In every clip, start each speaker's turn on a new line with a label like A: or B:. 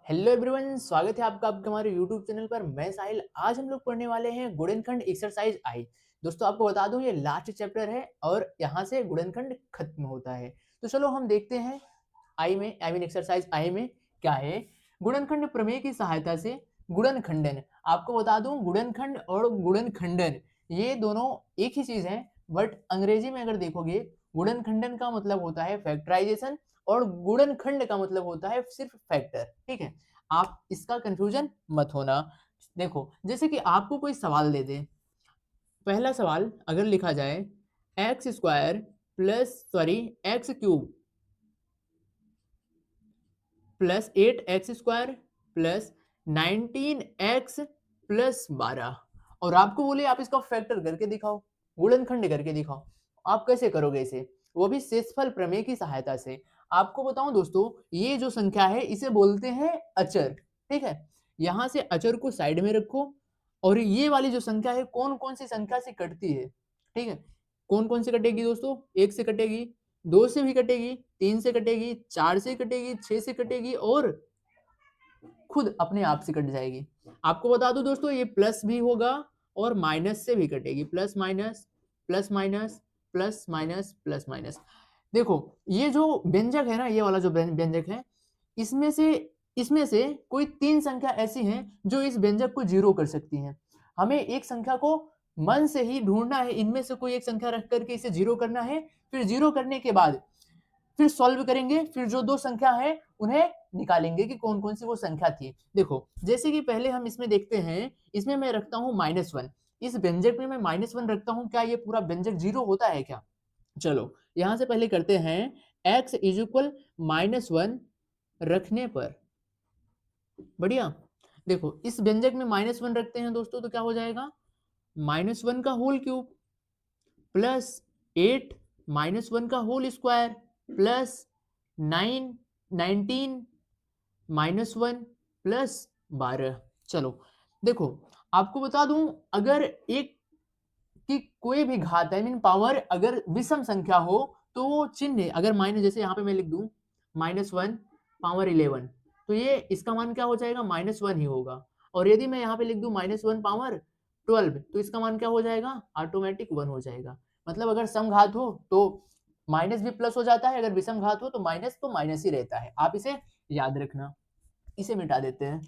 A: Hello everyone, स्वागत है आपका आपके हमारे यूट्यूब चैनल पर। मैं साहिल। आज हम लोग पढ़ने वाले हैं गुणनखंड एक्सरसाइज आई। दोस्तों आपको बता दूं ये लास्ट चैप्टर है और यहाँ से गुणनखंड खत्म होता है। तो चलो हम देखते हैं आई में एक्सरसाइज आई में क्या है। गुणनखंड प्रमेय की सहायता से गुणनखंडन। आपको बता दूं गुणनखंड और गुणनखंडन ये दोनों एक ही चीज है, बट अंग्रेजी में अगर देखोगे गुणनखंडन का मतलब होता है फैक्टराइजेशन और गुणनखंड का मतलब होता है सिर्फ फैक्टर। ठीक है, आप इसका कंफ्यूजन मत होना। देखो जैसे कि आपको कोई सवाल दे दे, पहला सवाल अगर लिखा जाए x square plus x cube plus 8x² plus 19x plus 12, और आपको बोले आप इसका फैक्टर करके दिखाओ, गुणनखंड करके दिखाओ। आप कैसे करोगे इसे? वो भी शेषफल प्रमेय की सहायता से। आपको बताऊं दोस्तों, ये जो संख्या है इसे बोलते हैं अचर। ठीक है, यहां से अचर को साइड में रखो, और ये वाली जो संख्या है कौन कौन सी संख्या से कटती है। ठीक है, कौन कौन से कटेगी दोस्तों? एक से कटेगी, दो से भी कटेगी, तीन से कटेगी, चार से कटेगी, छह से कटेगी और खुद अपने आप से कट जाएगी। आपको बता दूं दोस्तों ये प्लस भी होगा और माइनस से भी कटेगी। Plus minus plus minus plus minus plus minus. देखो ये जो व्यंजक है ना, ये वाला जो व्यंजक है, इसमें से इसमें से कोई तीन संख्या ऐसी हैं जो इस व्यंजक को जीरो कर सकती हैं। हमें एक संख्या को मन से ही ढूंढना है, इनमें से कोई एक संख्या रख करके इसे जीरो करना है। फिर जीरो करने के बाद फिर सॉल्व करेंगे, फिर जो दो संख्या है उन्हें निकालेंगे कि कौन कौन सी वो संख्या थी। देखो जैसे कि पहले हम इसमें देखते हैं, इसमें मैं रखता हूं -1। इस व्यंजक में मैं -1 रखता हूं, क्या ये पूरा व्यंजक जीरो होता है क्या? चलो यहां से पहले करते हैं। x इज इक्वल -1 रखने पर, बढ़िया। देखो इस व्यंजक में -1 रखते हैं दोस्तों तो क्या हो जाएगा, -1 का होल क्यूब प्लस 8 -1 का होल स्क्वायर प्लस 9 19 -1 प्लस 12। चलो देखो आपको बता दूं, अगर एक की कोई भी घात आई मीन पावर अगर विषम संख्या हो तो वो चिन्ह अगर माइनस, जैसे यहाँ पे मैं लिख दूं -1 पावर 11, तो ये इसका मान क्या हो जाएगा, -1 ही होगा। और यदि मैं यहाँ पे लिख दूं -1 पावर 12, तो इसका मान क्या हो जाएगा, ऑटोमेटिक 1 हो जाएगा। मतलब अगर सम घात हो तो माइनस भी प्लस हो जाता है, अगर विषम घात हो तो माइनस ही रहता है। आप इसे याद रखना। इसे मिटा देते हैं।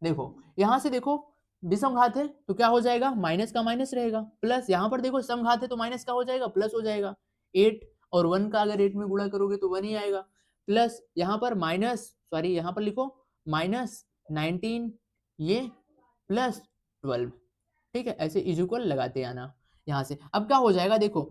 A: देखो यहां से देखो विषम घात है तो क्या हो जाएगा, माइनस का माइनस रहेगा, प्लस यहाँ पर देखो सम घात है तो माइनस का हो जाएगा प्लस हो जाएगा। 8 और 1 का अगर 8 में गुणा करोगे तो 1 ही आएगा। प्लस यहाँ पर यहाँ पर लिखो -19 ये प्लस 12। ठीक है, ऐसे इज इक्वल लगाते आना यहाँ से। अब क्या हो जाएगा देखो,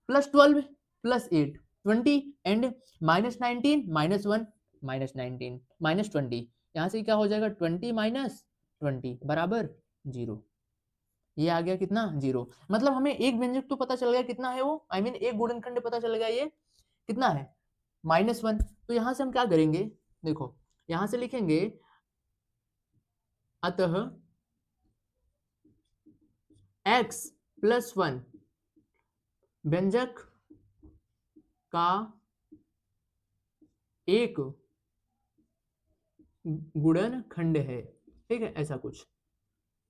A: +12 +8 20 एंड -19 -1 -19 -20, यहाँ से क्या हो जाएगा 20 -20 बराबर 0। ये आ गया कितना, 0। मतलब हमें एक व्यंजक तो पता चल गया कितना है वो, आई मीन एक गुणनखंड पता चल गया ये कितना है, -1। तो यहाँ से हम क्या करेंगे, देखो यहाँ से लिखेंगे अतः x+1 व्यंजक का एक गुणनखंड है। ठीक है, ऐसा कुछ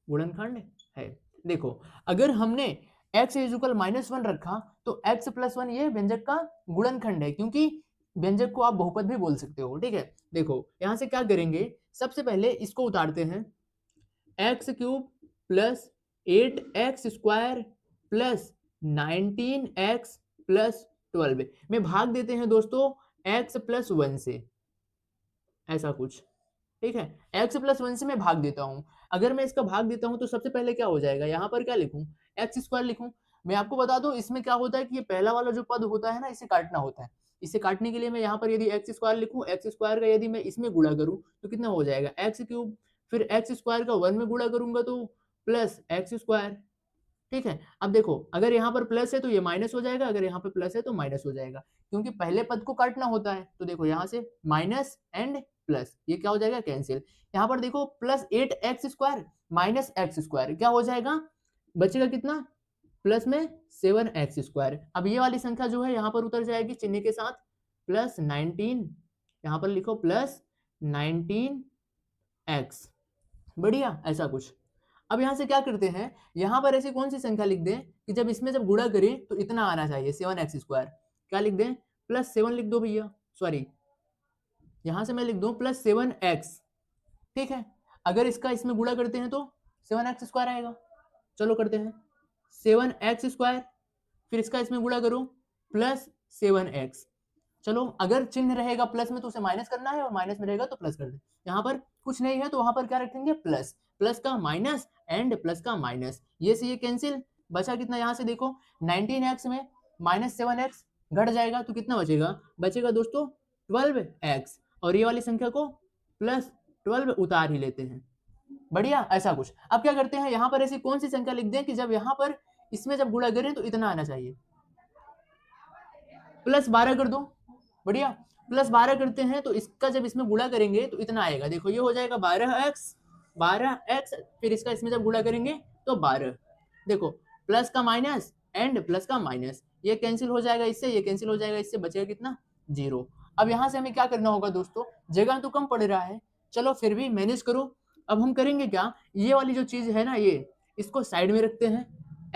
A: गुणनखंड है। देखो अगर हमने x इज इक्वल -1 रखा तो x+1 ये व्यंजक का गुणनखंड है, क्योंकि व्यंजक को आप बहुपद भी बोल सकते हो। ठीक है, देखो यहां से क्या करेंगे, सबसे पहले इसको उतारते हैं, x³ plus 8x² plus 19x plus 12 में भाग देते हैं दोस्तों x+1 से, ऐसा कुछ। ठीक है, x+1 से मैं भाग देता हूं। अगर मैं इसका भाग देता हूं तो सबसे पहले क्या हो जाएगा, यहां पर क्या लिखूं, x² लिखूं। मैं आपको बता दूं इसमें क्या होता है कि ये पहला वाला जो पद होता है ना, इसे काटना होता है। इसे काटने के लिए मैं यहाँ पर यदि x² लिखूं, x² का यदि मैं इसमें गुणा करूं तो कितना हो जाएगा, x³ फिर x² का 1 में गुणा करूंगा तो प्लस x²। ठीक है, अब देखो अगर यहाँ पर प्लस है तो ये माइनस हो जाएगा, अगर यहाँ पे प्लस है तो माइनस हो जाएगा, क्योंकि पहले पद को काटना होता है। तो देखो यहाँ से माइनस एंड प्लस ये क्या हो जाएगा, कैंसिल। यहाँ पर देखो +8x² -x² क्या हो जाएगा, बचेगा कितना, प्लस में 7x²। अब ये वाली संख्या जो है यहाँ पर उतर जाएगी चिन्ह के साथ, +19, यहाँ पर लिखो +19 एक्स। बढ़िया, ऐसा कुछ। अब यहाँ से क्या करते हैं, यहाँ पर ऐसी कौन सी संख्या लिख दें कि जब इसमें जब गुणा करें तो इतना आना चाहिए, 7x²। क्या लिख दें, +7 लिख दो भैया, सॉरी यहाँ से मैं लिख दूं +7x, ठीक है। अगर इसका इसमें गुणा करते हैं तो 7x² आएगा। चलो करते हैं, 7x², फिर इसका इसमें गुणा करो +7x। चलो अगर चिन्ह रहेगा प्लस में तो उसे माइनस करना है, और माइनस में रहेगा तो प्लस कर दे। यहाँ पर कुछ नहीं है तो वहां पर क्या रखेंगे, प्लस, प्लस का माइनस एंड प्लस का माइनस, ये से ये कैंसिल, बचा कितना, यहाँ से देखो 19x में -7x घट जाएगा तो कितना बचेगा, बचेगा दोस्तों 12x, और ये वाली संख्या को +12 उतार ही लेते हैं। बढ़िया, ऐसा कुछ। अब क्या करते हैं, यहाँ पर ऐसी कौन सी संख्या लिख दें कि जब यहाँ पर इसमें जब गुणा करें तो इतना आना चाहिए, +12 कर दो। बढ़िया, +12 करते हैं तो इसका जब इसमें गुणा करेंगे तो इतना आएगा, देखो ये हो जाएगा 12x, फिर इसका इसमें जब गुणा करेंगे तो 12। देखो प्लस का माइनस एंड प्लस का माइनस, ये कैंसिल हो जाएगा इससे, ये कैंसिल हो जाएगा इससे, बचेगा कितना, 0। अब यहाँ से हमें क्या करना होगा दोस्तों, जगह तो कम पड़ रहा है, चलो फिर भी मैनेज करो। अब हम करेंगे क्या, ये वाली जो चीज है ना, ये इसको साइड में रखते हैं,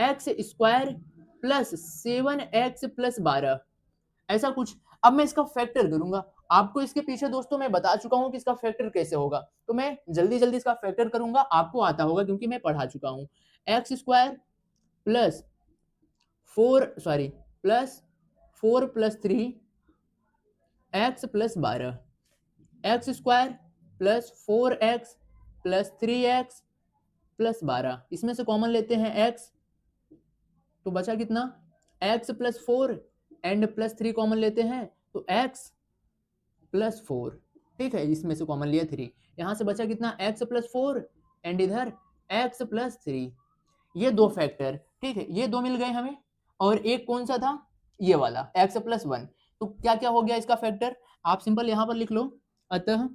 A: x² + 7x + 12, ऐसा कुछ। अब मैं इसका फैक्टर करूंगा, आपको इसके पीछे दोस्तों मैं बता चुका हूं कि इसका फैक्टर कैसे होगा, तो मैं जल्दी जल्दी इसका फैक्टर करूंगा, आपको आता होगा क्योंकि मैं पढ़ा चुका हूं। x² + 4 sorry +4 + 3 x + 12, x² + 4x + 3x + 12, इसमें से कॉमन लेते हैं x, तो बचा कितना, x + 4 एंड +3 कॉमन लेते हैं तो x + 4, ठीक है, इसमें से कॉमन लिया 3, यहाँ से बचा कितना, x + 4 एंड इधर x + 3, ये दो फैक्टर, ठीक है, ये दो मिल गए हमें। और एक कौन सा था, ये वाला x + 1, तो क्या क्या हो गया इसका फैक्टर, आप सिंपल यहाँ पर लिख लो, अतः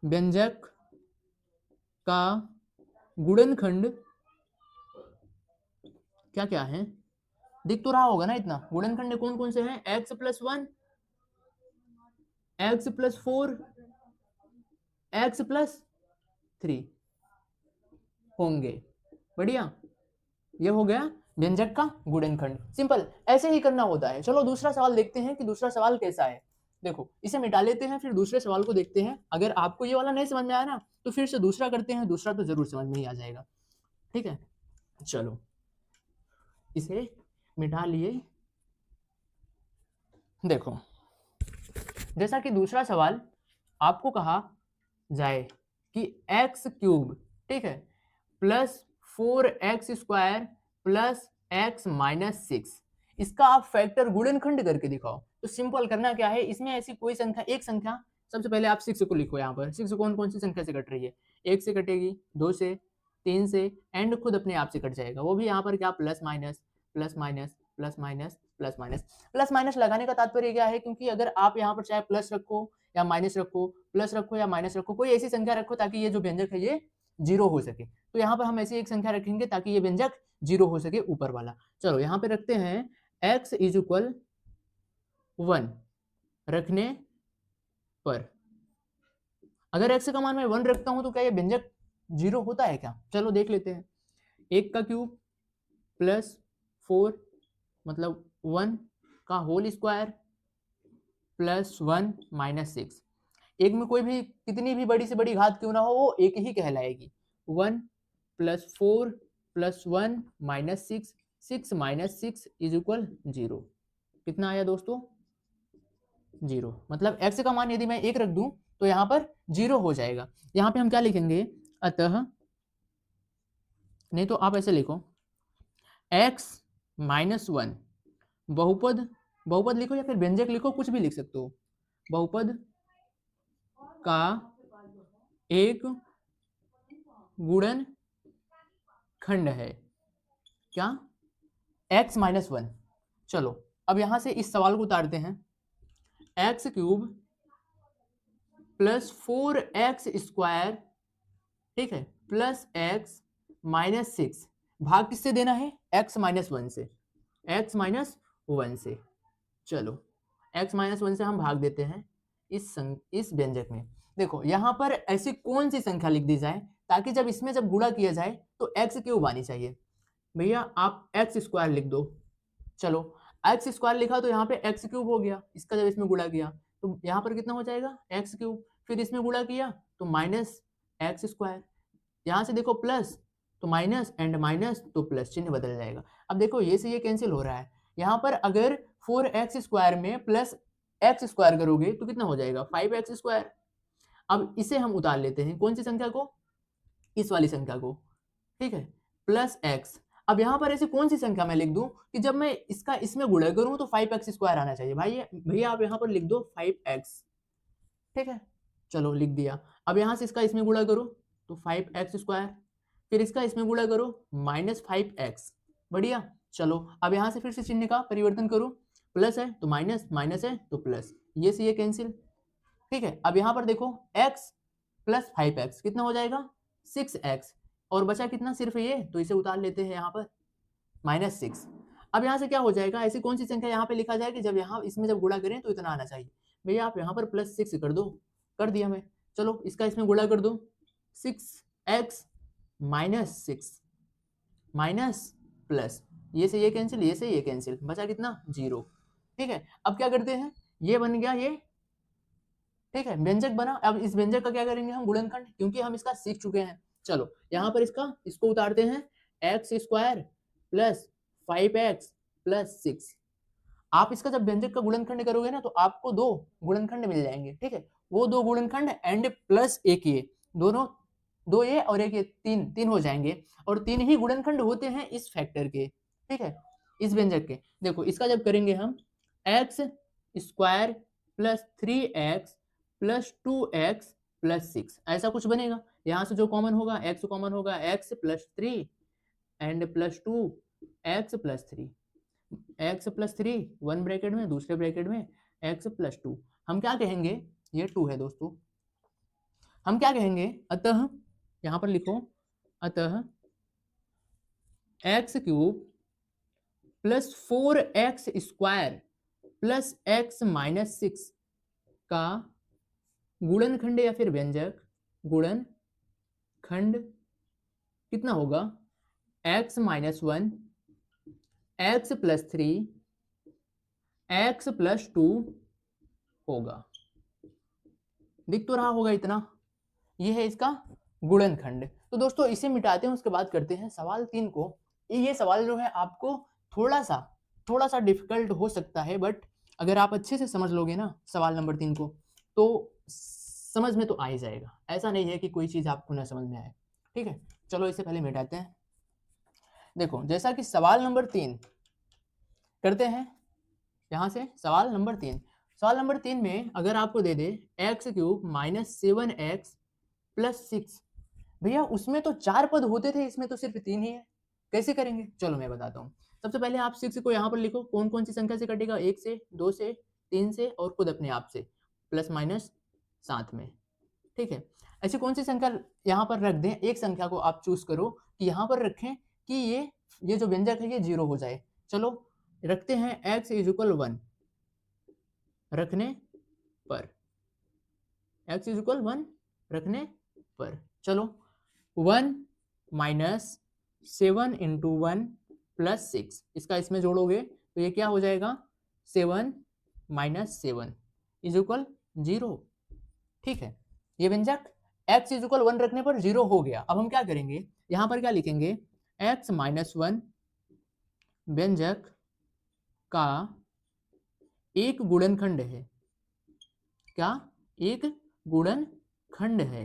A: व्यंजक का गुणनखंड क्या क्या है, दिख तो रहा होगा ना इतना, गुणनखंड कौन कौन से हैं, x + 1, x + 4, x + 3 होंगे। बढ़िया, ये हो गया व्यंजक का गुणनखंड, सिंपल ऐसे ही करना होता है। चलो दूसरा सवाल देखते हैं कि दूसरा सवाल कैसा है। देखो इसे मिटा लेते हैं, फिर दूसरे सवाल को देखते हैं। अगर आपको ये वाला नहीं समझ में आया ना तो फिर से दूसरा करते हैं, दूसरा तो जरूर समझ में ही आ जाएगा, ठीक है। चलो इसे मिटा लिए। देखो जैसा कि दूसरा सवाल आपको कहा जाए कि x³ ठीक है +4x² + x - 6, इसका आप फैक्टर गुणनखंड करके दिखाओ। तो सिंपल करना क्या है, इसमें ऐसी कोई संख्या, एक संख्या, सबसे पहले आप 6 को लिखो। यहाँ पर 6 कौन कौन सी संख्या से कट रही है, 1 से कटेगी, 2 से, 3 से, एंड खुद अपने आप से कट जाएगा, वो भी यहाँ पर क्या, plus minus plus minus plus minus plus minus. Plus minus लगाने का तात्पर्य क्या है, क्योंकि अगर आप यहाँ पर चाहे प्लस रखो या माइनस रखो, प्लस रखो या माइनस रखो, कोई ऐसी संख्या रखो ताकि ये जो व्यंजक है ये 0 हो सके, तो यहाँ पर हम ऐसी एक संख्या रखेंगे ताकि ये व्यंजक 0 हो सके, ऊपर वाला। चलो यहाँ पे रखते हैं x = 1 रखने पर, अगर x का मान मैं 1 रखता हूं तो क्या ये व्यंजक 0 होता है क्या, चलो देख लेते हैं। 1³ + 4 मतलब 1 का होल स्क्वायर + 1 - 6, एक में कोई भी कितनी भी बड़ी से बड़ी घात क्यों ना हो वो एक ही कहलाएगी। 1 + 4 + 1 - 6, 6 - 6 = 0, कितना आया दोस्तों, 0, मतलब x का मान यदि मैं 1 रख दूं तो यहाँ पर 0 हो जाएगा। यहाँ पे हम क्या लिखेंगे, अतः, नहीं तो आप ऐसे लिखो x - 1 बहुपद, बहुपद लिखो या फिर व्यंजक लिखो, कुछ भी लिख सकते हो, बहुपद का एक गुणनखंड है, क्या, x - 1। चलो अब यहां से इस सवाल को उतारते हैं, x³ + 4x² ठीक है + x - 6, भाग किससे देना है, x - 1 से, x - 1 से। चलो x - 1 से हम भाग देते हैं, इस व्यंजक में। देखो यहाँ पर ऐसी कौन सी संख्या लिख दी जाए ताकि जब इसमें जब गुणा किया जाए तो एक्स क्यूब आनी चाहिए। भैया आप एक्स स्क्वायर लिख दो। चलो एक्स स्क्वायर लिखा तो यहाँ पे एक्स क्यूब हो गया, इसका जब इसमें गुणा किया तो यहाँ पर कितना हो जाएगा एक्स क्यूब, फिर इसमें गुणा किया तो माइनस एक्स स्क्वायर, यहाँ से देखो प्लस तो माइनस एंड माइनस तो प्लस, चिन्ह बदल जाएगा। अब देखो ये से ये कैंसिल हो रहा है, यहाँ पर अगर 4x स्क्वायर में प्लस एक्स स्क्वायर करोगे तो कितना हो जाएगा 5x स्क्वायर। अब इसे हम उतार लेते हैं, कौन सी संख्या को, इस वाली संख्या को, ठीक है, प्लस एक्स। अब यहाँ पर ऐसी कौन सी संख्या मैं लिख दूं कि जब मैं इसका इसमें गुणा करूं तो 5x स्क्वायर आना चाहिए। भाई भैया आप यहाँ पर लिख दो 5x, ठीक है, चलो लिख दिया। अब यहाँ से इसका इसमें गुणा करो तो 5x स्क्वायर, फिर इसका इसमें गुणा करो माइनस 5x, बढ़िया। चलो अब यहाँ से फिर से चिन्ह का परिवर्तन करो, प्लस है तो माइनस, माइनस है तो प्लस, ये से ये कैंसिल, ठीक है। अब यहाँ पर देखो x प्लस 5x कितना हो जाएगा 6x, और बचा कितना सिर्फ ये, तो इसे उतार लेते हैं यहाँ पर माइनस 6। अब यहाँ से क्या हो जाएगा, ऐसी कौन सी संख्या यहाँ पे लिखा जाए कि जब यहाँ इसमें जब गुणा करें तो इतना आना चाहिए। भैया आप यहाँ पर प्लस 6 कर दो, कर दिया मैं। चलो इसका इसमें गुणा कर दो 6x माइनस 6 माइनस प्लस, ये से ये कैंसिल, ये से ये कैंसिल, बचा कितना 0, ठीक है। अब क्या करते हैं, ये बन गया ये, ठीक है, व्यंजक बना। अब इस व्यंजक का क्या करेंगे हम गुणनखंड, क्योंकि हम इसका सीख चुके हैं। चलो यहाँ पर इसको उतारते हैं, x square plus 5x plus 6। आप इसका जब व्यंजक का गुणनखंड करोगे ना तो आपको दो गुणनखंड मिल जाएंगे, ठीक है, वो दो गुणनखंड एंड प्लस एक ये, दोनों दो ये और एक ये, तीन हो जाएंगे, और तीन ही गुणनखंड होते हैं इस फैक्टर के, ठीक है, इस व्यंजक के। देखो इसका जब करेंगे हम x square plus 3x plus 2x plus 6, ऐसा कुछ बनेगा। यहाँ से जो कॉमन होगा x कॉमन होगा, x plus 3 and plus 2 x plus 3, x plus 3 one bracket में, दूसरे ब्रैकेट में x प्लस 2। हम क्या कहेंगे, ये 2 है दोस्तों, हम क्या कहेंगे, अतः यहाँ पर लिखो, अतः x cube plus 4x square plus x minus 6 का गुणनखंड या फिर व्यंजक, गुणनखंड कितना होगा, x minus 1 x plus 3 x plus 2 होगा। दिख तो रहा होगा इतना, ये है इसका गुणनखंड। तो दोस्तों इसे मिटाते हैं, उसके बाद करते हैं सवाल 3 को। ये सवाल जो है आपको थोड़ा सा डिफिकल्ट हो सकता है, बट अगर आप अच्छे से समझ लोगे ना सवाल नंबर 3 को तो समझ में तो आ ही जाएगा। ऐसा नहीं है कि कोई चीज आपको ना समझ में आए, ठीक है। चलो इसे पहले मिटाते हैं। देखो जैसा कि सवाल नंबर 3 करते हैं, यहां से सवाल नंबर 3 में अगर आपको दे दे x cube minus 7x plus 6, भैया उसमें तो 4 पद होते थे, इसमें तो सिर्फ 3 ही है, कैसे करेंगे। चलो मैं बताता हूँ। सबसे पहले आप 6 को यहाँ पर लिखो, कौन कौन सी संख्या से कटेगा, 1 से, 2 से, 3 से और खुद अपने आप से, प्लस माइनस साथ में, ठीक है। ऐसी कौन सी संख्या यहाँ पर रख दें, एक संख्या को आप चूज करो कि यहाँ पर रखें कि ये जो व्यंजक है ये 0 हो जाए। चलो रखते हैं x इज इक्वल 1, रखने पर x इज इक्वल 1 रखने पर, चलो 1 माइनस 7 इंटू 1 प्लस 6, इसका इसमें जोड़ोगे तो ये क्या हो जाएगा 7 माइनस 7 इज इक्वल 0, ठीक है। ये व्यंजक x इज इक्वल 1 रखने पर 0 हो गया। अब हम क्या करेंगे, यहां पर क्या लिखेंगे, x माइनस 1 व्यंजक का एक गुणनखंड है, क्या एक गुणनखंड है।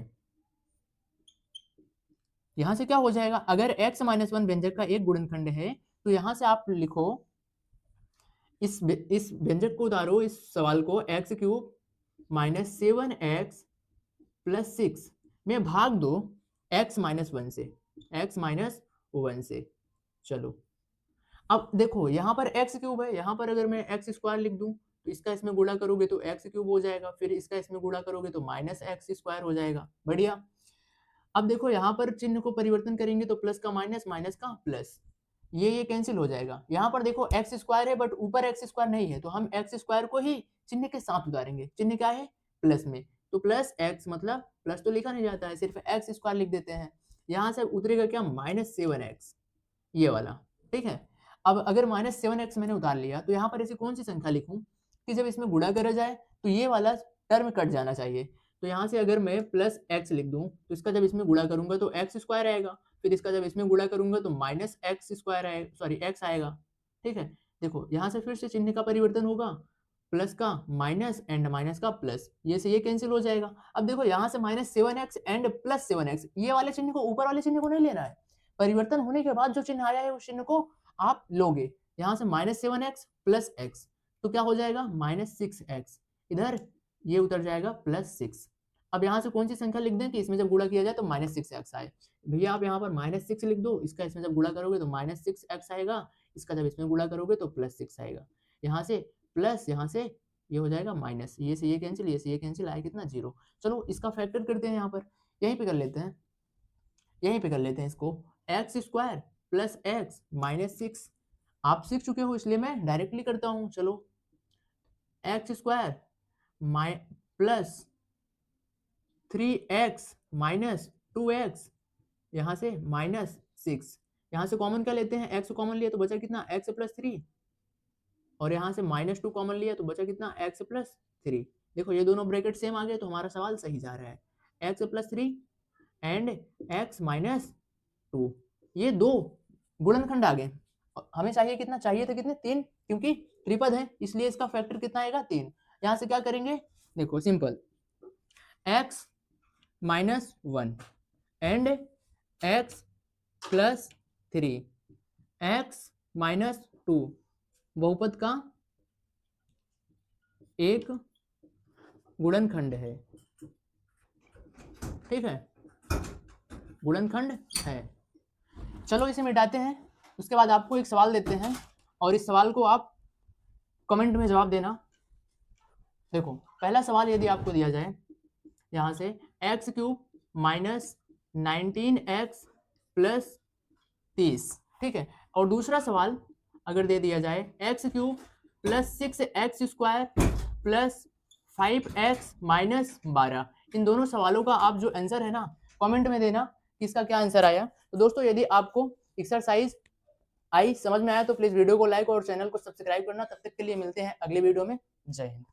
A: यहां से क्या हो जाएगा, अगर x माइनस 1 व्यंजक का एक गुणनखंड है तो यहां से आप लिखो, इस व्यंजक को उतारो, इस सवाल को, x cube minus 7x plus 6 में भाग दो x माइनस 1 से, x माइनस 1 से। चलो अब देखो यहाँ पर x क्यूब है, यहाँ पर अगर मैं x स्क्वायर लिख दूं तो इसका इसमें गुणा करोगे तो x क्यूब हो जाएगा, फिर इसका इसमें गुणा करोगे तो माइनस x स्क्वायर हो जाएगा, बढ़िया। अब देखो यहाँ पर चिन्ह को परिवर्तन करेंगे तो प्लस का माइनस, माइनस का प्लस, ये कैंसिल हो जाएगा। यहाँ पर देखो एक्स स्क्वायर है बट ऊपर एक्स स्क्वायर नहीं है, तो हम एक्स स्क्वायर को ही चिन्ह के साथ उतारेंगे। चिन्ह क्या है, प्लस में, तो प्लस एक्स मतलब प्लस तो लिखा नहीं जाता है, सिर्फ एक्स स्क्वायर लिख देते हैं। यहाँ से उतरेगा क्या, -7x, ये वाला, ठीक है। अब अगर -7x मैंने उतार लिया तो यहाँ पर ऐसी कौन सी संख्या लिखूं कि जब इसमें गुणा करा जाए तो ये वाला टर्म कट जाना चाहिए। तो यहाँ से अगर मैं प्लस एक्स लिख दूं तो इसका जब इसमें गुणा करूंगा तो एक्स स्क्वायर आएगा, फिर इसका जब इसमें गुणा करूंगा तो माइनस एक्स स्क्वायर आएगा, सॉरी एक्स आएगा, ठीक है। देखो यहाँ से फिर से चिन्ह का परिवर्तन होगा, प्लस का माइनस एंड माइनस का प्लस, ये से ये कैंसिल हो जाएगा। अब देखो यहाँ से -7x एंड +7x, ये वाले चिन्ह को, ऊपर वाले चिन्ह को नहीं लेना है, परिवर्तन होने के बाद जो चिन्ह आया है उस चिन्ह को आप लोगे। यहाँ से -7x प्लस x, तो क्या हो जाएगा -6x, इधर ये उतर जाएगा +6। अब यहाँ से कौन सी संख्या लिख दें कि इसमें जब गुणा किया जाए तो -6x आए। भैया आप यहाँ पर -6 लिख दो, इसका इसमें जब गुणा करोगे तो -6x आएगा, इसका जब इसमें गुणा करोगे तो +6 आएगा। यहाँ से प्लस, यहाँ से ये हो जाएगा माइनस, ये से ये कैंसिल, ये से ये कैंसिल, आया कितना 0। चलो इसका फैक्टर करते हैं, यहाँ पर यहीं पे कर लेते हैं, यहीं पे कर लेते हैं इसको, x square plus x minus 6। आप सीख चुके हो इसलिए मैं डायरेक्टली करता हूँ। चलो x square plus 3x minus 2x, यहाँ से -6, यहाँ से कॉमन क्या लेते हैं, x कॉमन लिया तो बचा कितना x प्लस 3, और यहाँ से -2 कॉमन लिया तो बचा कितना x प्लस 3। देखो ये दोनों ब्रैकेट सेम आ गए तो हमारा सवाल सही जा रहा है, x plus 3 and x minus 2, ये दो गुणनखंड आ गए। हमें चाहिए कितना, चाहिए थे कितने 3, क्योंकि त्रिपद है इसलिए इसका फैक्टर कितना आएगा 3। यहाँ से क्या करेंगे, देखो simple, x minus 1 and x plus 3, x minus 2 बहुपद का एक गुणनखंड है, ठीक है, गुणनखंड है। चलो इसे मिटाते हैं, उसके बाद आपको एक सवाल देते हैं और इस सवाल को आप कमेंट में जवाब देना। देखो पहला सवाल यदि आपको दिया जाए यहाँ से x³ माइनस 19x प्लस 30, ठीक है, और दूसरा सवाल अगर दे दिया जाए x³ plus 6x square plus 5x minus 12, इन दोनों सवालों का आप जो आंसर है ना कमेंट में देना कि इसका क्या आंसर आया। तो दोस्तों यदि आपको एक्सरसाइज आई, समझ में आया तो प्लीज वीडियो को लाइक और चैनल को सब्सक्राइब करना। तब तक के लिए मिलते हैं अगले वीडियो में। जय हिंद।